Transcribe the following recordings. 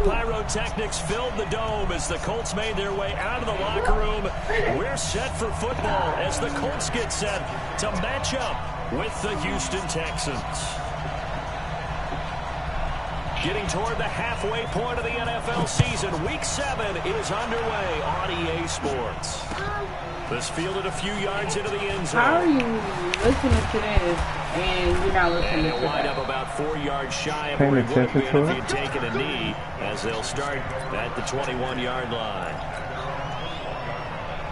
pyrotechnics filled the dome as the Colts made their way out of the locker room. We're set for football as the Colts get set to match up with the Houston Texans. Getting toward the halfway point of the NFL season, Week 7 is underway on EA Sports. This fielded a few yards into the end zone. How are you listening to this and you're not listening to it? And wind up about 4 yards shy of where he would have been if he had taken a knee, as they'll start at the 21-yard line.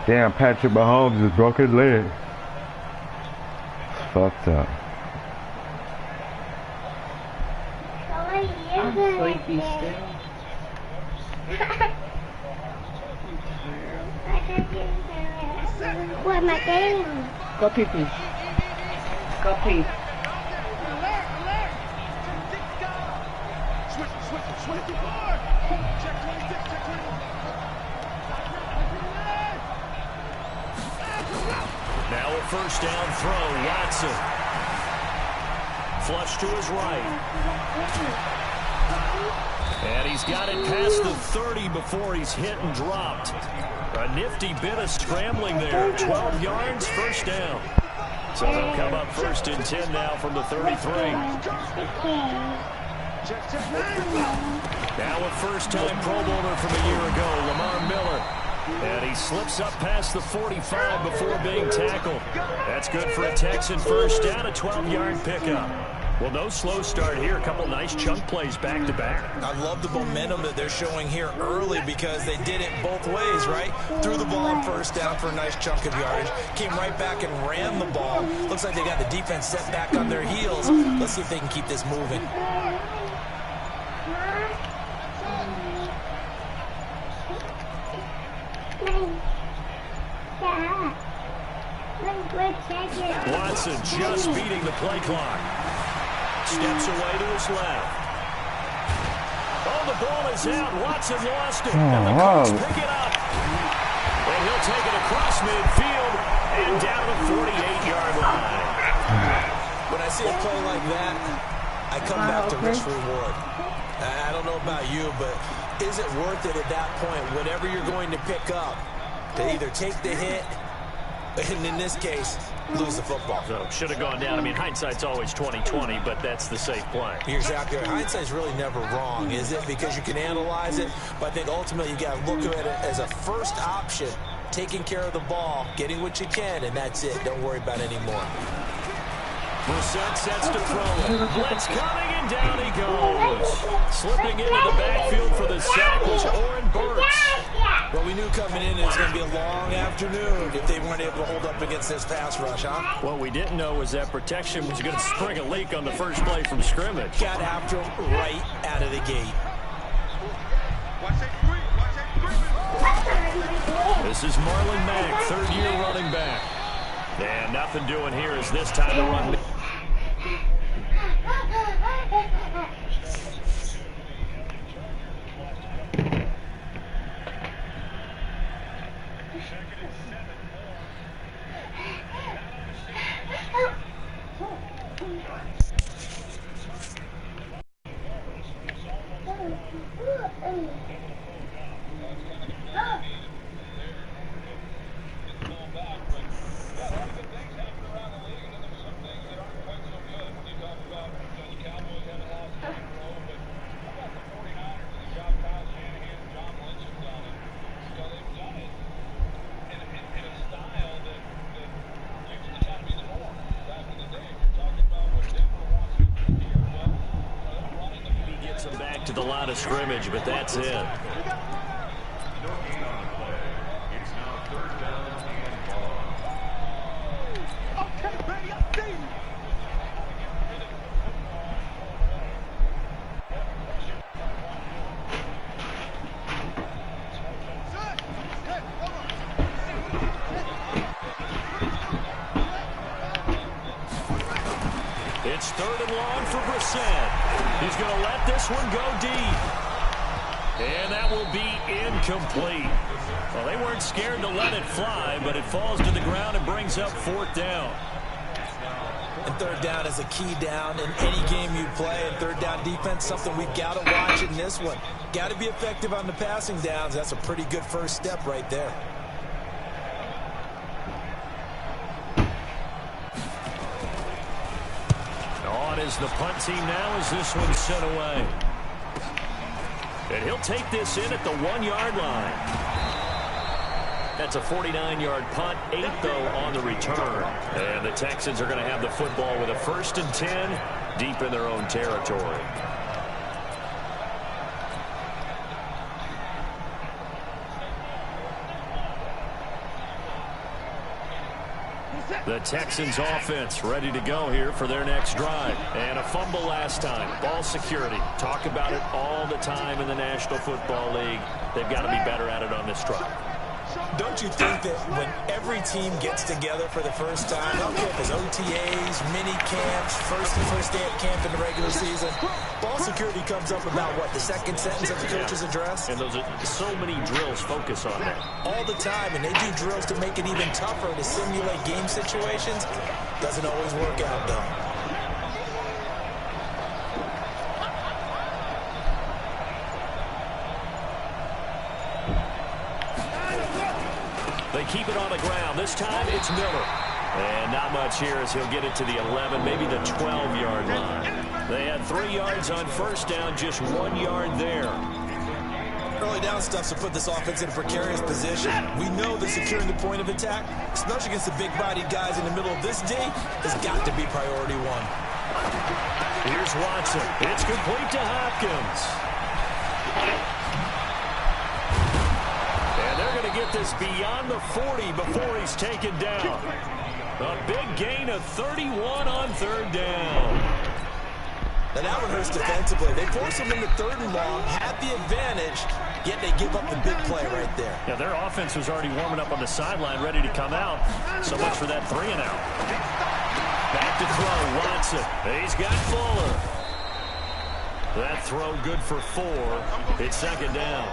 Damn, Patrick Mahomes just broke his leg. Fucked up. I'm sleepy still. What my game? Go pee pee. Go pee. Now a first down throw, Watson. Flush to his right. And he's got it past the 30 before he's hit and dropped. A nifty bit of scrambling there. 12 yards, first down. So they'll come up first and 10 now from the 33. Now a first-time Pro Bowler from a year ago, Lamar Miller. And he slips up past the 45 before being tackled. That's good for a Texan first down, a 12-yard pickup. Well, no slow start here. A couple nice chunk plays back-to-back. I love the momentum that they're showing here early because they did it both ways, right? Threw the ball on first down for a nice chunk of yardage. Came right back and ran the ball. Looks like they got the defense set back on their heels. Let's see if they can keep this moving. Watson just beating the play clock. Steps away to his left. Oh, the ball is out. Watson lost it. And the Colts pick it up. And he'll take it across midfield and down to the 48-yard line. When I see a play like that, I come back to risk reward. I don't know about you, but is it worth it at that point, whatever you're going to pick up, to either take the hit, and in this case, lose the football? So should have gone down. I mean, hindsight's always 20/20, but that's the safe play. You're exactly right. Hindsight's really never wrong, is it? Because you can analyze it, but I think ultimately you got to look at it as a first option, taking care of the ball, getting what you can, and that's it. Don't worry about any more. Brissett sets to throw. Blitz coming, and down he goes. Slipping into the backfield for the sack was Oren Burks. Well, we knew coming in it was going to be a long afternoon if they weren't able to hold up against this pass rush, huh? What we didn't know was that protection was going to spring a leak on the first play from scrimmage. Got after him right out of the gate. This is Marlon Mack, third-year running back. And nothing doing here is this time to run. To the line of scrimmage, but that's it. It's third and long for Brissett. He's going to let this one go deep. And that will be incomplete. Well, they weren't scared to let it fly, but it falls to the ground and brings up fourth down. And third down is a key down in any game you play. And third down defense, something we've got to watch in this one. Got to be effective on the passing downs. That's a pretty good first step right there. On is the punt team now as this one's sent away. And he'll take this in at the 1-yard line. That's a 49-yard punt, 8 though on the return. And the Texans are going to have the football with a 1st and 10 deep in their own territory. The Texans offense ready to go here for their next drive. And a fumble last time. Ball security. Talk about it all the time in the National Football League. They've got to be better at it on this drive. Don't you think that when every team gets together for the first time, I don't care if it's OTAs, mini camps, first day at camp in the regular season, ball security comes up about what, the second sentence of the coach's address? And those are so many drills focus on that. All the time, and they do drills to make it even tougher to simulate game situations. Doesn't always work out, though. They keep it on the ground. This time it's Miller. And not much here as he'll get it to the 11, maybe the 12-yard line. They had 3 yards on first down, just 1 yard there. Early down stuff to put this offense in a precarious position. We know that securing the point of attack, especially against the big-bodied guys in the middle of this D, has got to be priority one. Here's Watson. It's complete to Hopkins. To get this beyond the 40 before he's taken down. A big gain of 31 on third down. Now that one hurts defensively. They force him into 3rd and long, had the advantage, yet they give up the big play right there. Yeah, their offense was already warming up on the sideline, ready to come out. So much for that 3 and out. Back to throw, Watson. He's got Fuller. That throw good for 4. It's 2nd down.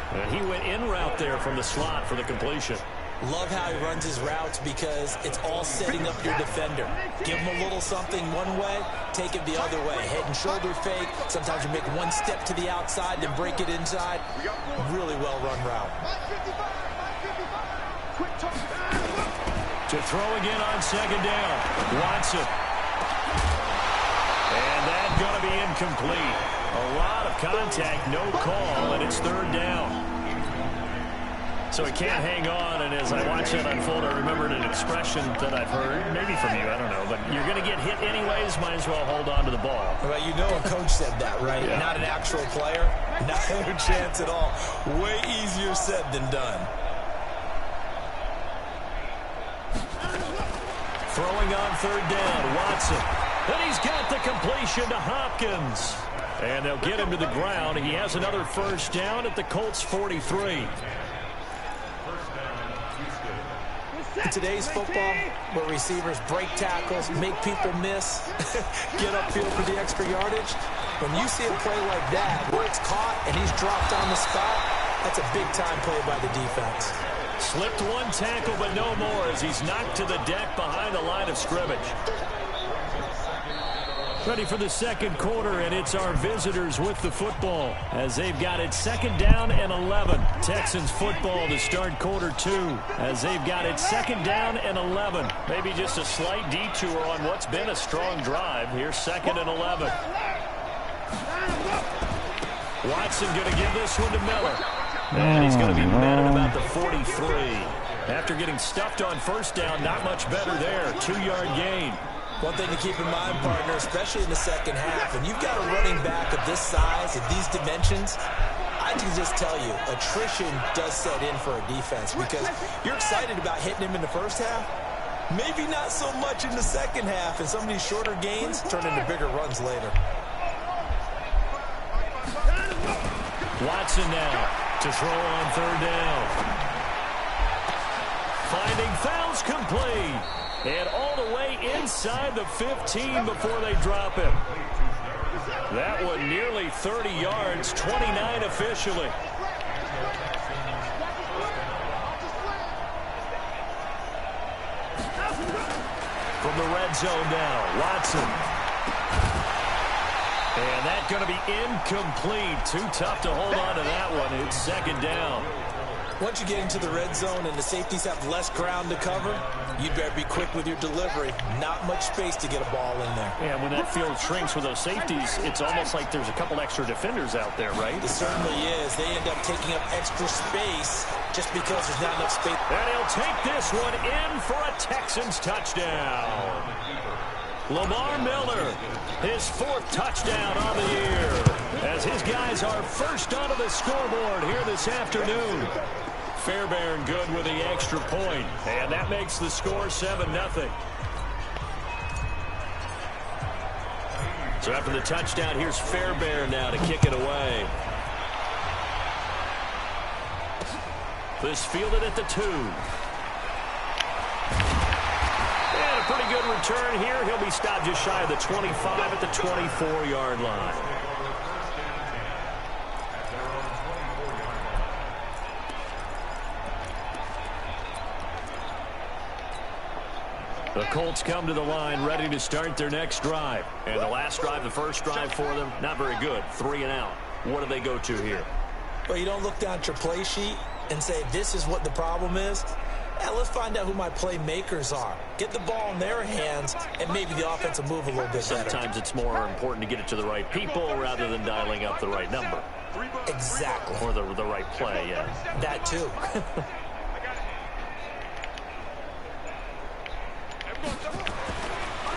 And he went in route there from the slot for the completion. Love how he runs his routes because it's all setting up your defender. Give him a little something one way, take it the other way. Head and shoulder fake. Sometimes you make one step to the outside, then break it inside. Really well-run route. To throw again on 2nd down. Watson. And that's going to be incomplete. A lot of contact, no call, and it's 3rd down. So he can't hang on, and as I watch that unfold, I remembered an expression that I've heard, maybe from you, I don't know, but you're going to get hit anyways, might as well hold on to the ball. Well, you know a coach said that, right? Yeah. Not an actual player. Not a chance at all. Way easier said than done. Throwing on 3rd down, Watson. And he's got the completion to Hopkins. And they'll get him to the ground. He has another 1st down at the Colts 43. In today's football, where receivers break tackles, make people miss, get upfield for the extra yardage, when you see a play like that, where it's caught and he's dropped on the spot, that's a big-time play by the defense. Slipped one tackle, but no more as he's knocked to the deck behind the line of scrimmage. Ready for the 2nd quarter, and it's our visitors with the football as they've got it 2nd down and 11. Texans football to start quarter 2 as they've got it 2nd down and 11. Maybe just a slight detour on what's been a strong drive. Here's 2nd and 11. Watson going to give this one to Miller. And he's going to be met at about the 43. After getting stuffed on 1st down, not much better there. 2-yard gain. One thing to keep in mind, partner, especially in the second half, and you've got a running back of this size, of these dimensions, I can just tell you, attrition does set in for a defense because you're excited about hitting him in the first half. Maybe not so much in the second half, and some of these shorter gains turn into bigger runs later. Watson now to throw on 3rd down. Finding fouls complete. And all the way inside the 15 before they drop him. That one nearly 30 yards, 29 officially. from the red zone now. Watson. And that's going to be incomplete. Too tough to hold on to that one. It's second down. Once you get into the red zone and the safeties have less ground to cover, you'd better be quick with your delivery. Not much space to get a ball in there. Yeah, when that field shrinks with those safeties, it's almost like there's a couple extra defenders out there, right? It certainly is. They end up taking up extra space just because there's not enough space. And he'll take this one in for a Texans touchdown. Lamar Miller, his fourth touchdown on the year, as his guys are first onto the scoreboard here this afternoon. Fairbairn good with the extra point, and that makes the score 7-0. So after the touchdown, here's Fairbairn now to kick it away. This fielded at the 2. And a pretty good return here. He'll be stopped just shy of the 25 at the 24-yard line. The Colts come to the line ready to start their next drive. And the last drive, the first drive for them, not very good. 3 and out. What do they go to here? Well, you don't look down at your play sheet and say, this is what the problem is. Yeah, let's find out who my playmakers are. Get the ball in their hands, and maybe the offense will move a little bit better. Sometimes it's more important to get it to the right people rather than dialing up the right number. Exactly. Or the right play, yeah. That too.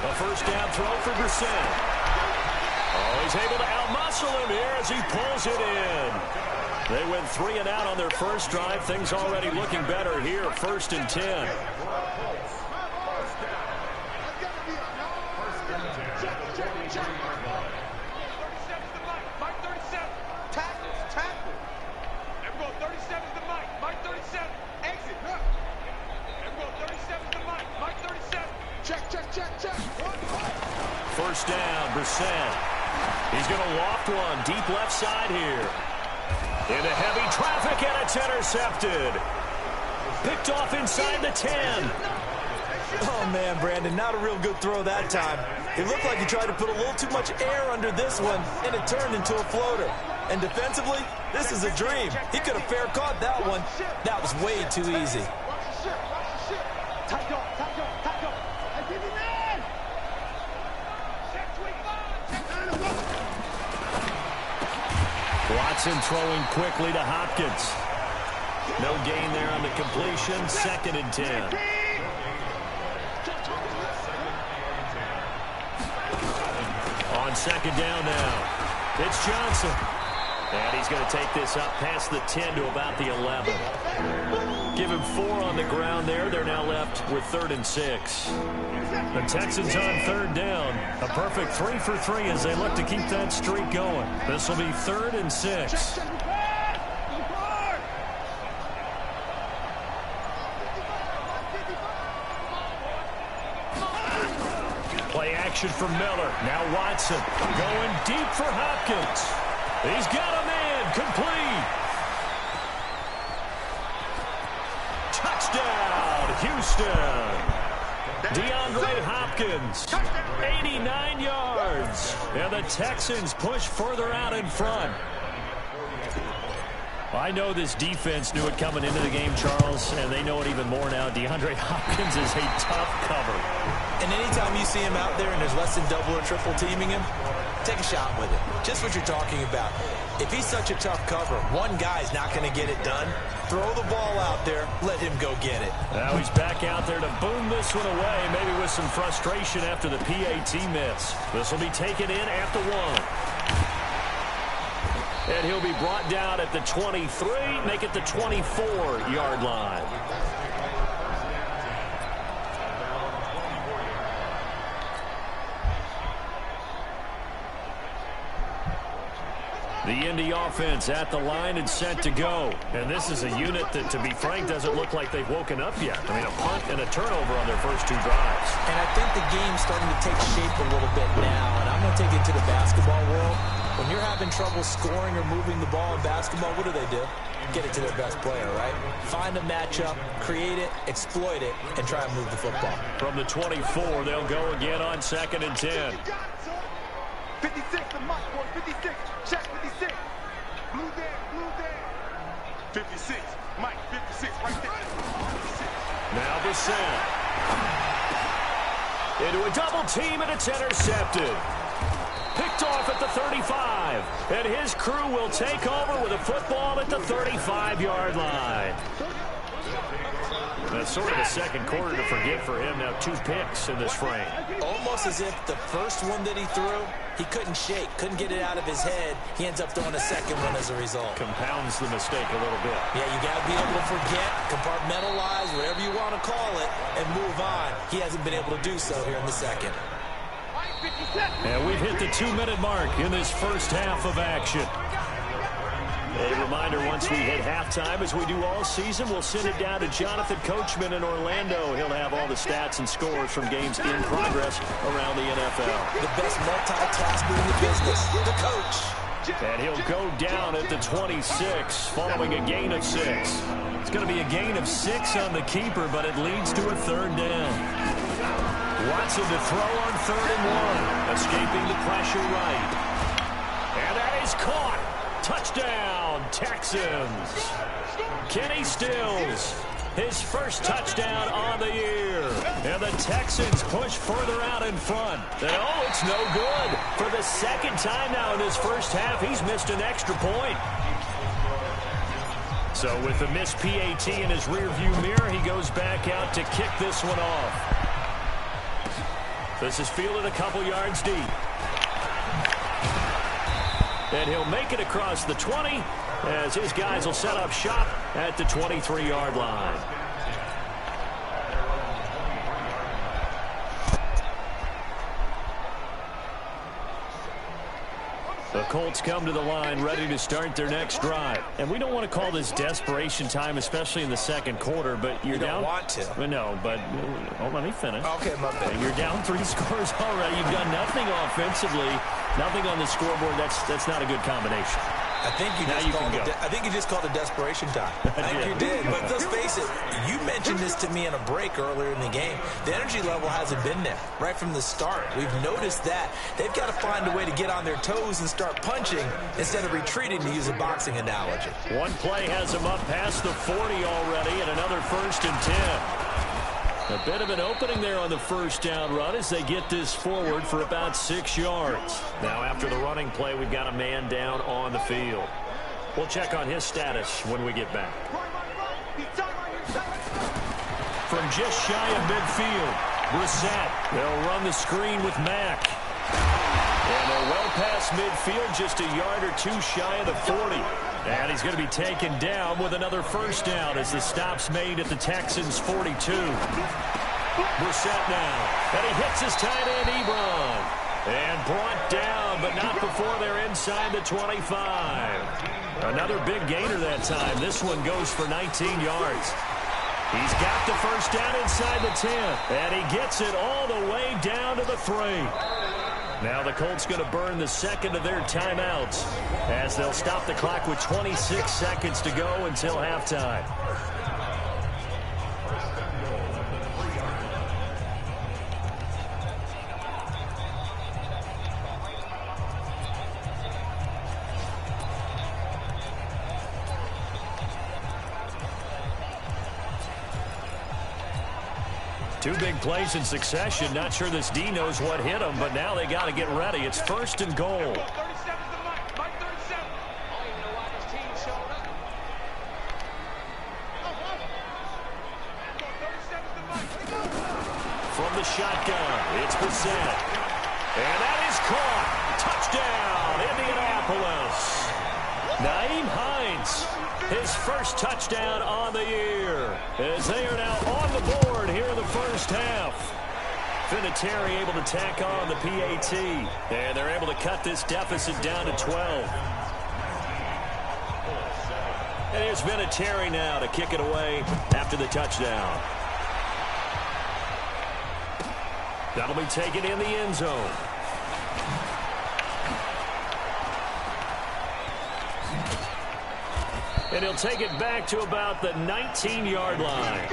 A first down throw for Brissett. Oh, he's able to outmuscle him here as he pulls it in. They went 3 and out on their first drive. Things already looking better here. 1st and 10. First down, Brissett. He's going to loft one deep left side here. Into heavy traffic, and it's intercepted. Picked off inside the 10. Oh, man, Brandon, not a real good throw that time. It looked like he tried to put a little too much air under this one, and it turned into a floater. And defensively, this is a dream. He could have fair caught that one. That was way too easy. Watson throwing quickly to Hopkins. No gain there on the completion. 2nd and 10. On 2nd down now. It's Johnson. And he's going to take this up past the 10 to about the 11. Give him 4 on the ground there. They're now left with 3rd and 6. The Texans on 3rd down. A perfect 3 for 3 as they look to keep that streak going. This will be 3rd and 6. Play action for Miller. Now Watson going deep for Hopkins. He's got a man complete. Touchdown, Houston. DeAndre Hopkins, 89 yards. And the Texans push further out in front. I know this defense knew it coming into the game, Charles, and they know it even more now. DeAndre Hopkins is a tough cover. And anytime you see him out there and there's less than double or triple teaming him, take a shot with it. Just what you're talking about. If he's such a tough cover, one guy's not going to get it done. Throw the ball out there. Let him go get it. Now he's back out there to boom this one away, maybe with some frustration after the PAT miss. This will be taken in at the 1. And he'll be brought down at the 23, make it the 24-yard line. The Indy offense at the line and set to go. And this is a unit that, to be frank, doesn't look like they've woken up yet. I mean, a punt and a turnover on their first 2 drives. And I think the game's starting to take shape a little bit now. And I'm going to take it to the basketball world. When you're having trouble scoring or moving the ball in basketball, what do? Get it to their best player, right? Find a matchup, create it, exploit it, and try and move the football. From the 24, they'll go again on 2nd and 10. 56, the mark, boy, 56. Check 56. Blue there. 56, Mike, 56, right there. Now Brissett. Into a double team, and it's intercepted. Picked off at the 35, and his crew will take over with a football at the 35-yard line. That's sort of the second quarter to forget for him. Now 2 picks in this frame. Almost as if the first one that he threw, he couldn't shake, couldn't get it out of his head. He ends up throwing a second one as a result. Compounds the mistake a little bit. Yeah, you got to be able to forget, compartmentalize, whatever you want to call it, and move on. He hasn't been able to do so here in the second. And we've hit the 2-minute mark in this first half of action. A reminder, once we hit halftime, as we do all season, we'll send it down to Jonathan Coachman in Orlando. He'll have all the stats and scores from games in progress around the NFL. The best multitasker in the business, the coach. And he'll go down at the 26 following a gain of 6. It's going to be a gain of 6 on the keeper, but it leads to a 3rd down. Watson to throw on 3rd and 1, escaping the pressure right. And that is caught. Touchdown, Texans. Kenny Stills, his first touchdown on the year. And the Texans push further out in front. And oh, it's no good. For the second time now in this first half, he's missed an extra point. So with the missed PAT in his rearview mirror, he goes back out to kick this one off. This is fielded a couple yards deep. And he'll make it across the 20 as his guys will set up shop at the 23-yard line. The Colts come to the line ready to start their next drive. And we don't want to call this desperation time, especially in the second quarter, but you're down. You don't want to. No, but let me finish. Okay, my bad. You're down 3 scores already. You've done nothing offensively, nothing on the scoreboard. That's not a good combination. I think you just called it desperation time. I think you did. But let's face it, you mentioned this to me in a break earlier in the game. The energy level hasn't been there right from the start. We've noticed that. They've got to find a way to get on their toes and start punching instead of retreating, to use a boxing analogy. One play has them up past the 40 already, and another 1st and 10. A bit of an opening there on the first down run as they get this forward for about 6 yards. Now after the running play, we've got a man down on the field. We'll check on his status when we get back. From just shy of midfield, Brissett. They'll run the screen with Mack. And they're well past midfield, just a yard or 2 shy of the 40. And he's going to be taken down with another first down as the stop's made at the Texans' 42. Brissett now. And he hits his tight end, Ebron. And brought down, but not before they're inside the 25. Another big gainer that time. This one goes for 19 yards. He's got the first down inside the 10. And he gets it all the way down to the 3. Now the Colts going to burn the second of their timeouts as they'll stop the clock with 26 seconds to go until halftime. Two big plays in succession. Not sure this D knows what hit him, but now they got to get ready. It's 1st and goal. From the shotgun, it's Brissett. And that is caught. Touchdown, Indianapolis. Nyheim Hines, his first touchdown on the year, as they are now on the board here in the first half. Vinatieri able to tack on the PAT, and they're able to cut this deficit down to 12. And here's Vinatieri now to kick it away after the touchdown. That'll be taken in the end zone. And he'll take it back to about the 19-yard line.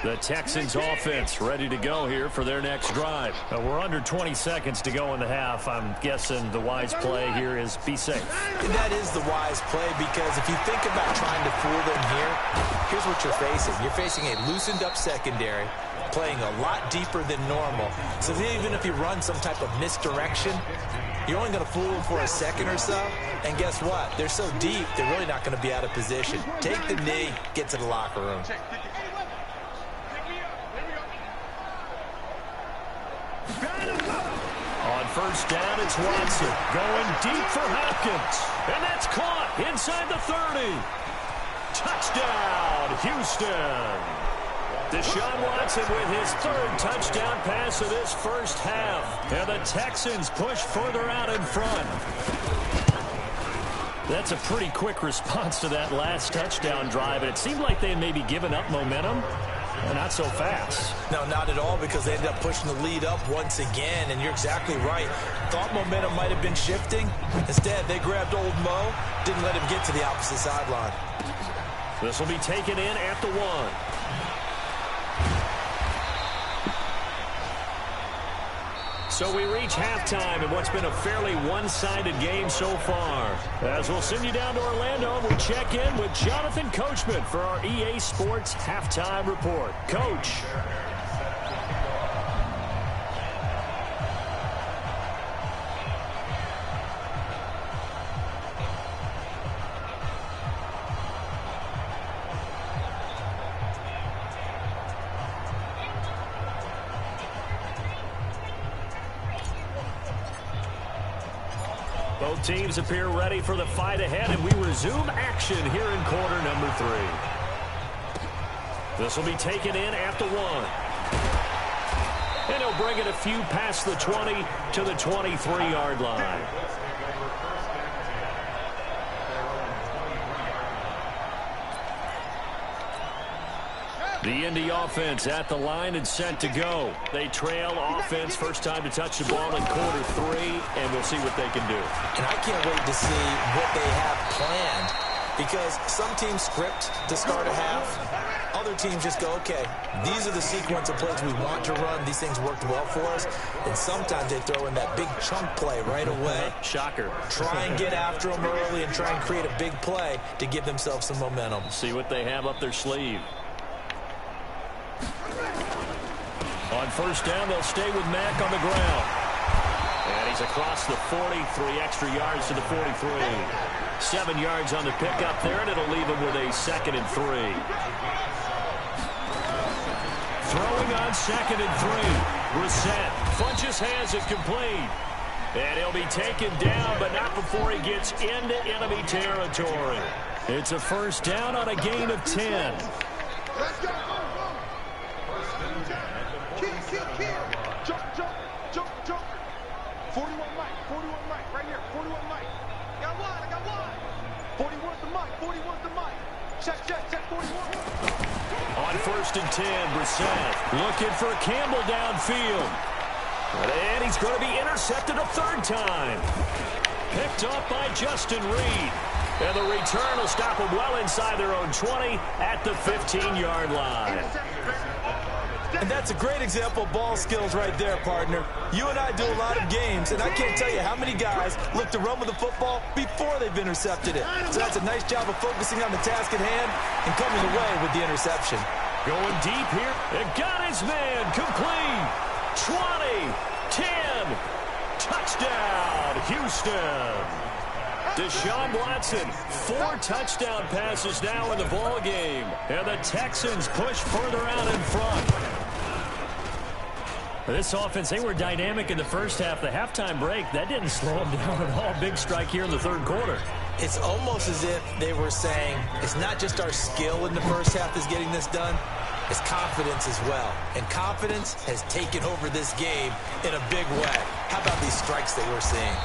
The Texans offense ready to go here for their next drive. We're under 20 seconds to go in the half. I'm guessing the wise play here is be safe. And that is the wise play, because if you think about trying to fool them here, here's what you're facing. You're facing a loosened up secondary, playing a lot deeper than normal. So even if you run some type of misdirection, you're only going to fool them for a second or so. And guess what? They're so deep, they're really not going to be out of position. Take the knee, get to the locker room. On first down, it's Watson going deep for Hopkins. And that's caught inside the 30. Touchdown, Houston. Deshaun Watson with his third touchdown pass of this first half. And the Texans push further out in front. That's a pretty quick response to that last touchdown drive. And it seemed like they had maybe given up momentum. Not so fast. No, not at all, because they ended up pushing the lead up once again, and you're exactly right. Thought momentum might have been shifting. Instead, they grabbed old Mo, didn't let him get to the opposite sideline. This will be taken in at the 1. So we reach halftime in what's been a fairly one-sided game so far. As we'll send you down to Orlando, we check in with Jonathan Coachman for our EA Sports Halftime Report. Coach. Both teams appear ready for the fight ahead, and we resume action here in quarter number 3. This will be taken in at the 1. And he'll bring it a few past the 20 to the 23-yard line. The Indy offense at the line and set to go. They trail offense, first time to touch the ball in quarter 3, and we'll see what they can do. And I can't wait to see what they have planned, because some teams script to start a half. Other teams just go, okay, these are the sequence of plays we want to run. These things worked well for us. And sometimes they throw in that big chunk play right away. Shocker. Try and get after them early and try and create a big play to give themselves some momentum. See what they have up their sleeve. On first down, they'll stay with Mack on the ground. And he's across the 40, 3 extra yards to the 43. 7 yards on the pickup there, and it'll leave him with a 2nd and 3. Throwing on 2nd and 3. Brissett Funches has it complete. And he'll be taken down, but not before he gets into enemy territory. It's a first down on a gain of 10. Let's go. Jump. 41 Mike, right here. 41 Mike. I got one. 41's the Mike. Check, 41. On first and 10, Brissett looking for Campbell downfield. And he's going to be intercepted a 3rd time. Picked up by Justin Reed. And the return will stop them well inside their own 20 at the 15-yard line. And that's a great example of ball skills right there, partner. You and I do a lot of games, and I can't tell you how many guys look to run with the football before they've intercepted it. So that's a nice job of focusing on the task at hand and coming away with the interception. Going deep here, and got his man complete. 20, 10, touchdown, Houston. Deshaun Watson, 4 touchdown passes now in the ball game, and the Texans push further out in front. This offense, they were dynamic in the first half. The halftime break, that didn't slow them down at all. Big strike here in the 3rd quarter. It's almost as if they were saying, it's not just our skill in the first half that's getting this done, it's confidence as well. And confidence has taken over this game in a big way. How about these strikes that we're seeing?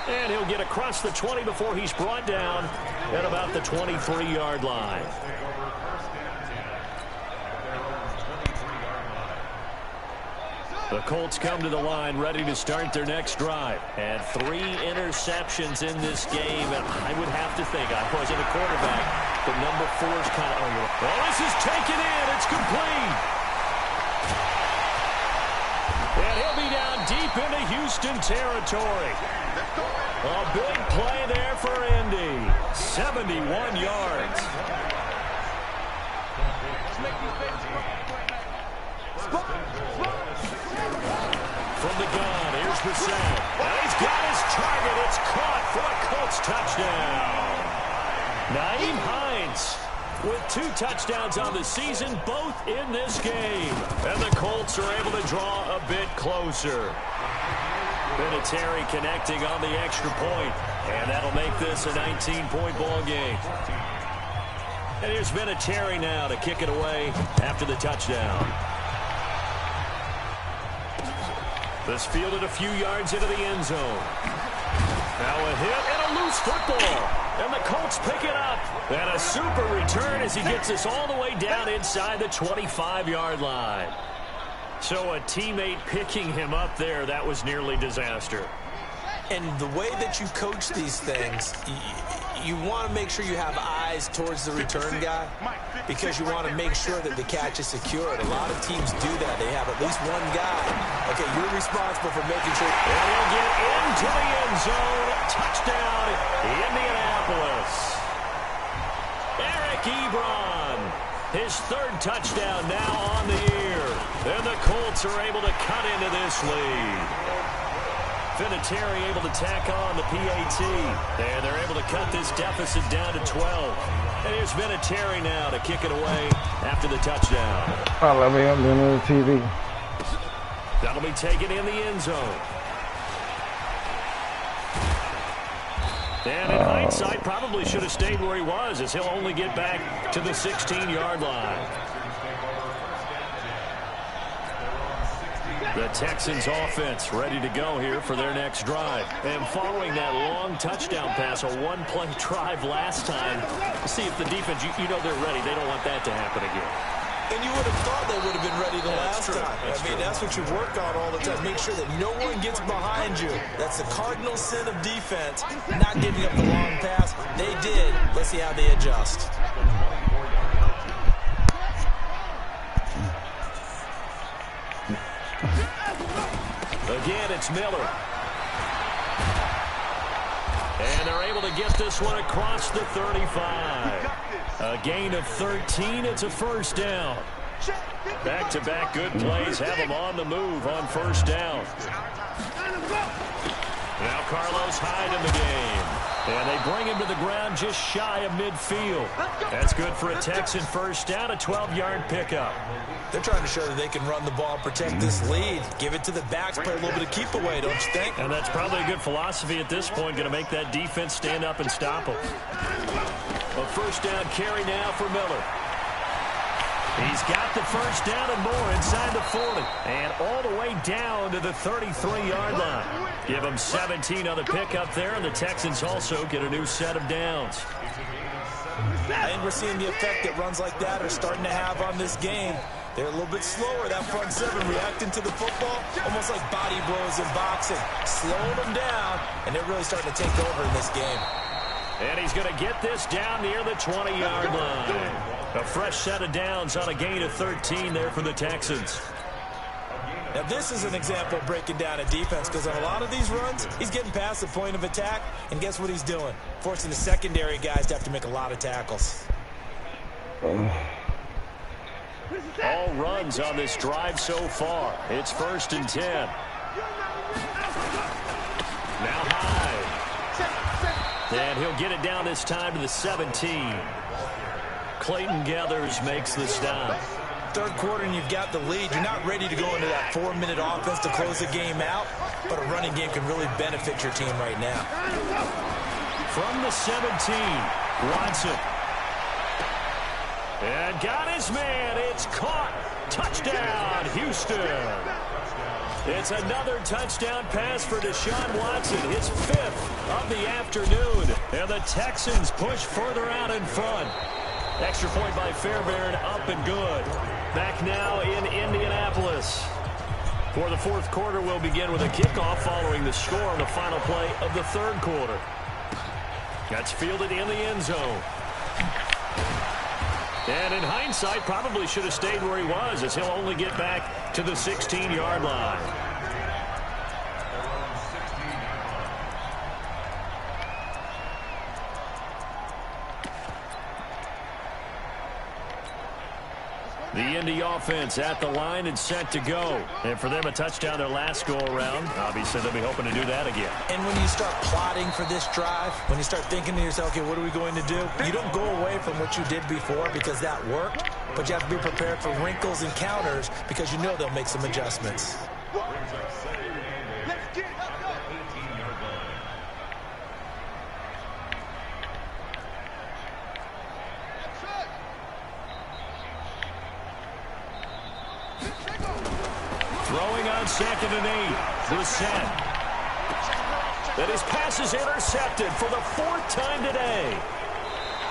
And he'll get across the 20 before he's brought down at about the 23-yard line. The Colts come to the line ready to start their next drive. And 3 interceptions in this game. And I would have to think, I wasn't a quarterback, but number 4 is kind of under. Oh, this is taken in. It's complete. And he'll be down deep into Houston territory. A big play there for Indy. 71 yards. From the gun, here's Brissett. And he's got his target. It's caught for a Colts touchdown. Nyheim Hines with 2 touchdowns on the season, both in this game. And the Colts are able to draw a bit closer. Vinatieri connecting on the extra point. And that'll make this a 19-point ball game. And here's Vinatieri now to kick it away after the touchdown. This fielded a few yards into the end zone. Now a hit and a loose football. And the Colts pick it up. And a super return as he gets us all the way down inside the 25-yard line. So a teammate picking him up there, that was nearly disaster. And the way that you coach these things, you want to make sure you have eyes towards the return guy because you want to make sure that the catch is secured. A lot of teams do that. They have at least one guy. Okay, you're responsible for making sure. And he'll get into the end zone. Touchdown, Indianapolis. Eric Ebron, his 3rd touchdown now on the year. And the Colts are able to cut into this lead. Vinatieri able to tack on the PAT. And they're able to cut this deficit down to 12. And here's Vinatieri now to kick it away after the touchdown. I love it. I'm doing it on TV. That'll be taken in the end zone. And in hindsight, probably should have stayed where he was, as he'll only get back to the 16-yard line. The Texans offense ready to go here for their next drive. And following that long touchdown pass, a 1-play drive last time, see if the defense, you know they're ready. They don't want that to happen again. And you would have thought they would have been ready the last time. That's what you work on all the time. Make sure that no one gets behind you. That's the cardinal sin of defense, not giving up the long pass. They did. Let's see how they adjust. Again, it's Miller. And they're able to get this one across the 35. A gain of 13. It's a first down. Back-to-back good plays have them on the move on first down. Now Carlos Hyde in the game. And they bring him to the ground just shy of midfield. That's good for a Texan first down, a 12-yard pickup. They're trying to show that they can run the ball, protect this lead. Give it to the backs, play a little bit of keep away, don't you think? And that's probably a good philosophy at this point, going to make that defense stand up and stop them. A first down carry now for Miller. He's got the first down and more inside the 40. And all the way down to the 33-yard line. Give them 17 on the pickup there, and the Texans also get a new set of downs. And we're seeing the effect that runs like that are starting to have on this game. They're a little bit slower, that front 7, reacting to the football, almost like body blows in boxing. Slowing them down, and they're really starting to take over in this game. And he's going to get this down near the 20-yard line. A fresh set of downs on a gain of 13 there for the Texans. Now, this is an example of breaking down a defense, because on a lot of these runs, he's getting past the point of attack, and guess what he's doing? Forcing the secondary guys to have to make a lot of tackles. All runs on this drive so far. It's 1st and 10. Now Hyde. And he'll get it down this time to the 17. Clayton Gathers makes the stop. Third quarter and you've got the lead. You're not ready to go into that 4-minute offense to close the game out, but a running game can really benefit your team right now. From the 17, Watson. And got his man. It's caught. Touchdown, Houston. It's another touchdown pass for Deshaun Watson, his 5th of the afternoon. And the Texans push further out in front. Extra point by Fairbairn, up and good. Back now in Indianapolis. For the fourth quarter, we'll begin with a kickoff following the score on the final play of the third quarter. That's fielded in the end zone. And in hindsight, probably should have stayed where he was, as he'll only get back to the 16-yard line. The Indy offense at the line and set to go. And for them, a touchdown their last go-around. Obviously, they'll be hoping to do that again. And when you start plotting for this drive, when you start thinking to yourself, okay, what are we going to do? You don't go away from what you did before because that worked, but you have to be prepared for wrinkles and counters because you know they'll make some adjustments. Throwing on 2nd and 8. Brissett. That his pass is intercepted for the 4th time today.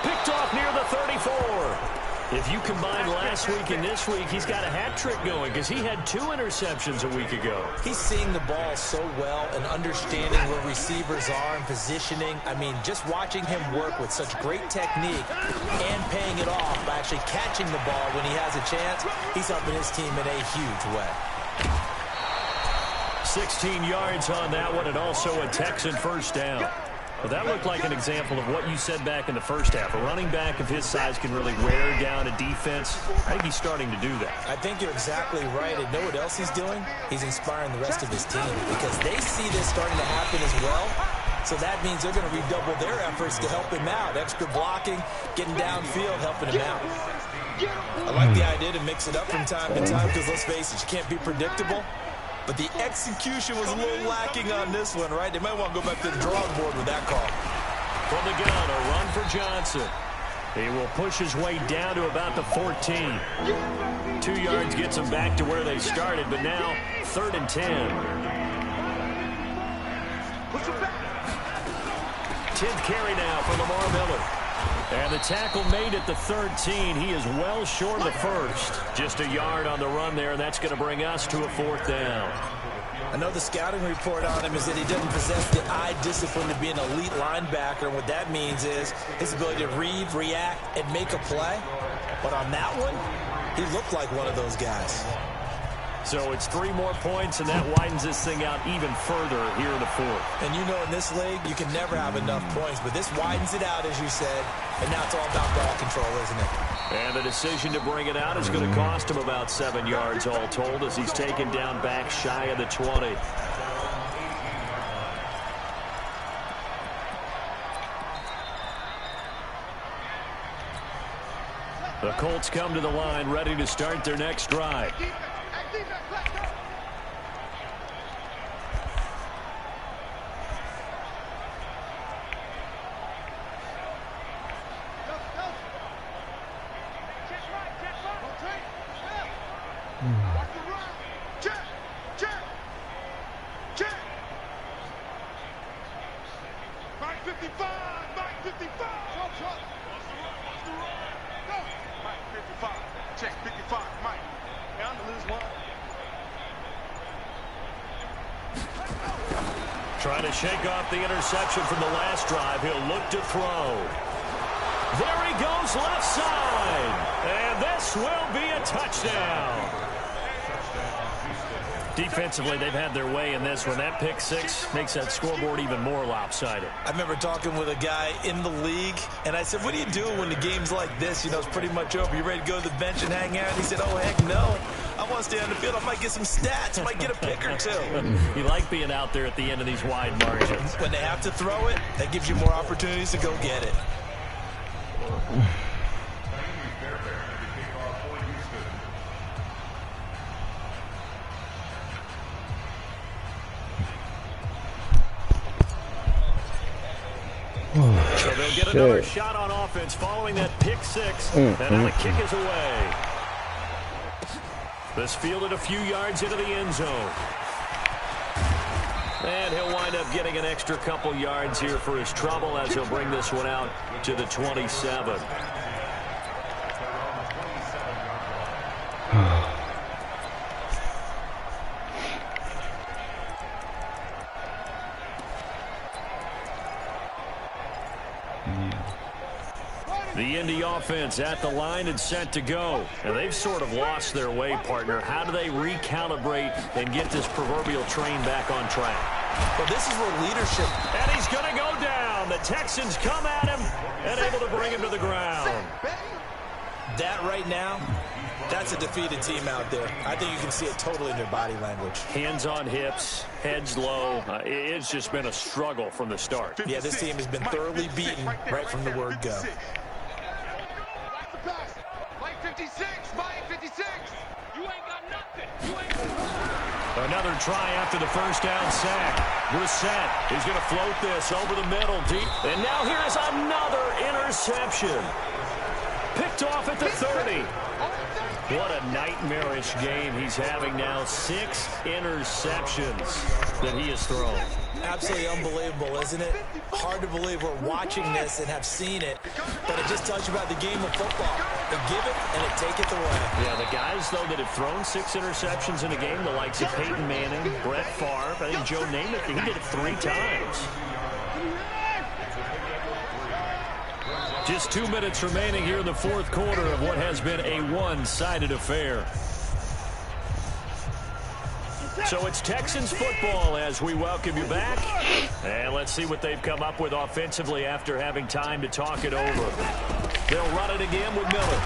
Picked off near the 34. If you combine last week and this week, he's got a hat trick going because he had 2 interceptions a week ago. He's seeing the ball so well and understanding where receivers are and positioning. I mean, just watching him work with such great technique and paying it off by actually catching the ball when he has a chance, he's helping his team in a huge way. 16 yards on that one, and also a Texan first down. Well, that looked like an example of what you said back in the first half. A running back of his size can really wear down a defense. I think he's starting to do that. I think you're exactly right. And know what else he's doing? He's inspiring the rest of his team because they see this starting to happen as well. So that means they're going to redouble their efforts to help him out. Extra blocking, getting downfield, helping him out. I like the idea to mix it up from time to time because, let's face it, you can't be predictable. But the execution was a little lacking on this one, right? They might want to go back to the drawing board with that call. From the gun, a run for Johnson. He will push his way down to about the 14. 2 yards gets him back to where they started, but now 3rd and 10. 10th carry now for Lamar Miller. And the tackle made at the 13. He is well short of the first. Just a yard on the run there, and that's going to bring us to a 4th down. I know the scouting report on him is that he doesn't possess the eye discipline to be an elite linebacker. And what that means is his ability to read, react, and make a play. But on that one, he looked like one of those guys. So it's 3 more points, and that widens this thing out even further here in the 4th. And you know in this league, you can never have enough points. But this widens it out, as you said. And now it's all about ball control, isn't it? And the decision to bring it out is going to cost him about 7 yards all told as he's taken down back shy of the 20. The Colts come to the line ready to start their next drive. Trying to shake off the interception from the last drive. He'll look to throw. There he goes, left side. And this will be a touchdown. Defensively, they've had their way in this one. That pick 6 makes that scoreboard even more lopsided. I remember talking with a guy in the league, and I said, what do you do when the game's like this? You know, it's pretty much over. You ready to go to the bench and hang out? And he said, oh, heck no. I want to stay on the field. I might get some stats. I might get a pick or 2. You like being out there at the end of these wide margins. When they have to throw it, that gives you more opportunities to go get it. So they'll get another shot on offense following that pick 6. And now the kick is away. This fielded a few yards into the end zone. And he'll wind up getting an extra couple yards here for his trouble as he'll bring this one out to the 27. The Indy offense at the line and set to go. And they've sort of lost their way, partner. How do they recalibrate and get this proverbial train back on track? Well, this is where leadership... And he's going to go down. The Texans come at him and able to bring him to the ground. That right now, that's a defeated team out there. I think you can see it totally in their body language. Hands on hips, heads low. It's just been a struggle from the start. Yeah, this team has been thoroughly beaten right from the word go. Mike 56, Mike 56. You ain't got nothing. You ain't Another try after the first down sack. Brissett is going to float this over the middle deep. And now here's another interception. Picked off at the 30. What a nightmarish game he's having now. 6 interceptions that he has thrown. Absolutely unbelievable, isn't it? Hard to believe we're watching this and have seen it, but it just tells you about the game of football. They give it and it take it away. Yeah, the guys, though, that have thrown 6 interceptions in a game, the likes of Peyton Manning, Brett Favre, I think Joe Namath, he did it 3 times. Just 2 minutes remaining here in the fourth quarter of what has been a one-sided affair. So it's Texans football as we welcome you back. And let's see what they've come up with offensively after having time to talk it over. They'll run it again with Miller.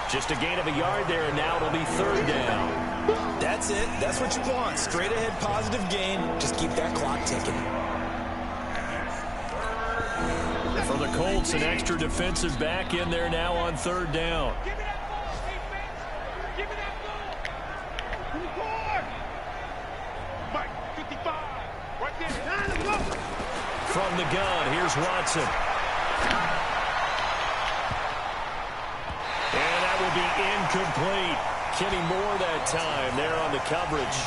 Just a gain of a yard there, and now it'll be 3rd down. That's it. That's what you want. Straight ahead positive gain. Just keep that clock ticking. For the Colts, an extra defensive back in there now on 3rd down. From the gun, here's Watson. And that will be incomplete. Kenny Moore that time there on the coverage.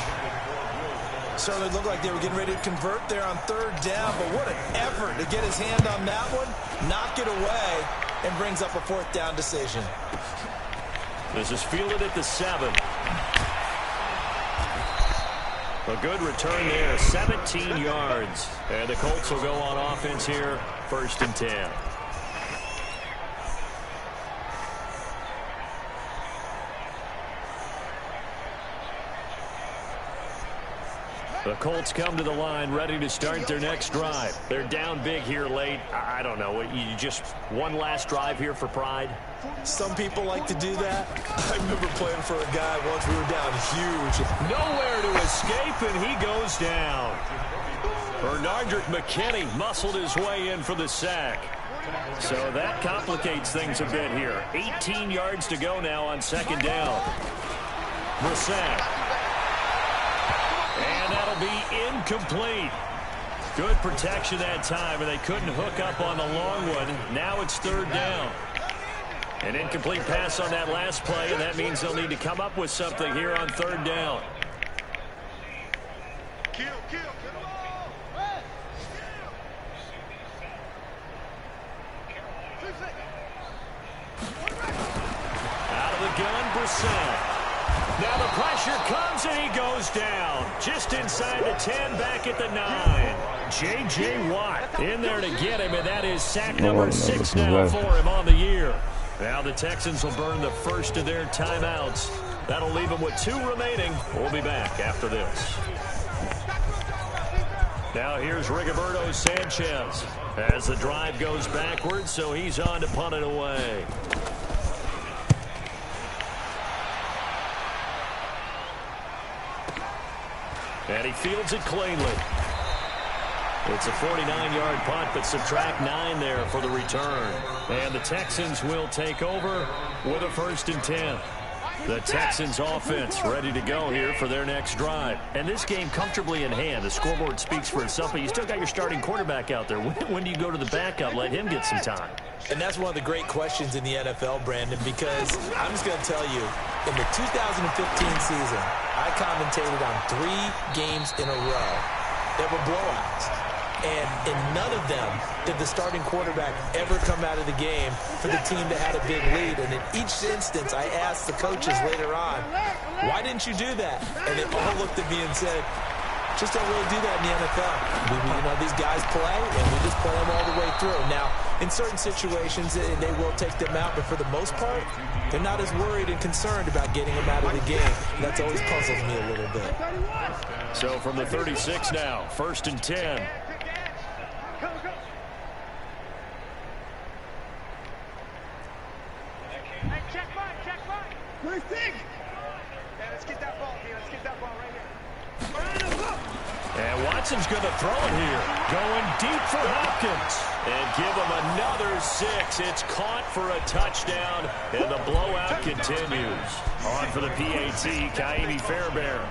Certainly looked like they were getting ready to convert there on 3rd down, but what an effort to get his hand on that one, knock it away, and brings up a 4th down decision. This is fielded at the 7. A good return there, 17 yards. And the Colts will go on offense here, 1st and 10. The Colts come to the line ready to start their next drive. They're down big here late. I don't know. You just one last drive here for pride? Some people like to do that. I remember playing for a guy once. We were down huge. Nowhere to escape, and he goes down. Bernardrick McKinney muscled his way in for the sack. So that complicates things a bit here. 18 yards to go now on 2nd down. Brissett. And that'll be incomplete. Good protection that time, and they couldn't hook up on the long one. Now it's 3rd down. An incomplete pass on that last play, and that means they'll need to come up with something here on 3rd down. Out of the gun, Brissett. Now the pressure comes, and he goes down. Just inside the 10, back at the 9. J.J. Watt in there to get him, and that is sack number 6 now for him on the year. Now the Texans will burn the first of their timeouts. That'll leave them with 2 remaining. We'll be back after this. Now here's Rigoberto Sanchez as the drive goes backwards, so he's on to punt it away. And he fields it cleanly. It's a 49-yard punt, but subtract 9 there for the return. And the Texans will take over with a 1st and 10. The Texans offense ready to go here for their next drive. And this game comfortably in hand. The scoreboard speaks for itself, but you still got your starting quarterback out there. When do you go to the backup? Let him get some time. And that's one of the great questions in the NFL, Brandon, because I'm just going to tell you, in the 2015 season, I commentated on 3 games in a row that were blowouts. And in none of them did the starting quarterback ever come out of the game for the team that had a big lead. And in each instance, I asked the coaches later on, why didn't you do that? And they all looked at me and said, just don't really do that in the NFL. You know, these guys play, and we just play them all the way through. Now, In certain situations, they will take them out, but for the most part, they're not as worried and concerned about getting them out of the game. That's always puzzles me a little bit. So from the 36 now, 1st and 10. Let's get that ball here. Let's get that ball right here. And Watson's going to throw it here. Going deep for Hopkins. And give him another 6. It's caught for a touchdown, and the blowout continues. On for the PAT, Kaimi Fairbairn.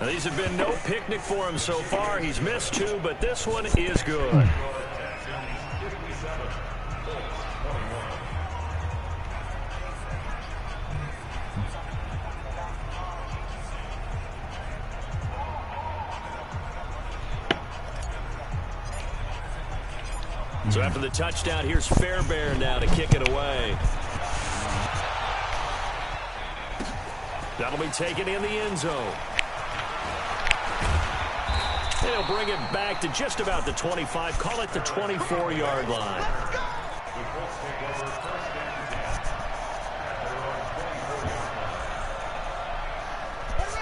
Now, these have been no picnic for him so far. He's missed 2, but this one is good. So after the touchdown, here's Fairbairn now to kick it away. That'll be taken in the end zone. And he'll bring it back to just about the 25, call it the 24-yard line.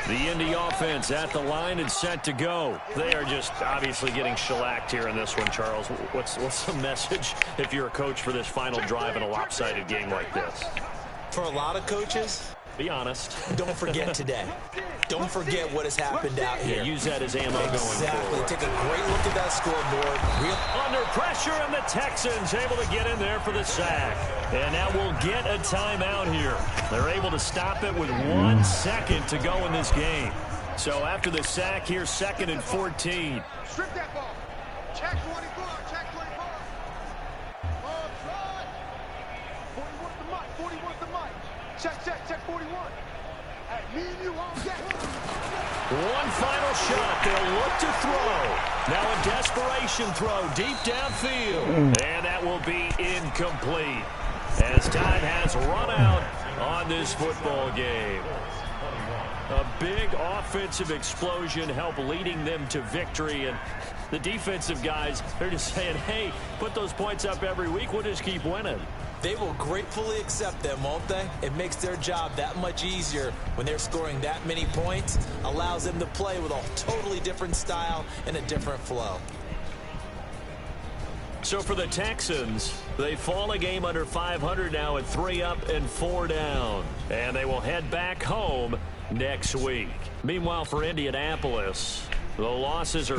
The Indy offense at the line and set to go. They are just obviously getting shellacked here in this one, Charles. What's the message if you're a coach for this final drive in a lopsided game like this? For a lot of coaches, be honest. Don't forget today. Don't forget what has happened out here. Yeah, use that as ammo going forward. Take a great look at that scoreboard. Under pressure, and the Texans able to get in there for the sack. And now we'll get a timeout here. They're able to stop it with 1 second to go in this game. So after the sack, here's 2nd and 14. Strip that ball. Check 24. Check 24. Ball try. 41 the mic. 41 the mic. Check 41. Hey, me and you all get. One final shot. They'll look to throw. Now a desperation throw deep downfield. And that will be incomplete, as time has run out on this football game. A big offensive explosion helped leading them to victory. And the defensive guys, they're just saying, hey, put those points up every week. We'll just keep winning. They will gratefully accept them, won't they? It makes their job that much easier when they're scoring that many points. Allows them to play with a totally different style and a different flow. So for the Texans, they fall a game under 500 now at 3 up and 4 down. And they will head back home next week. Meanwhile, for Indianapolis, the losses are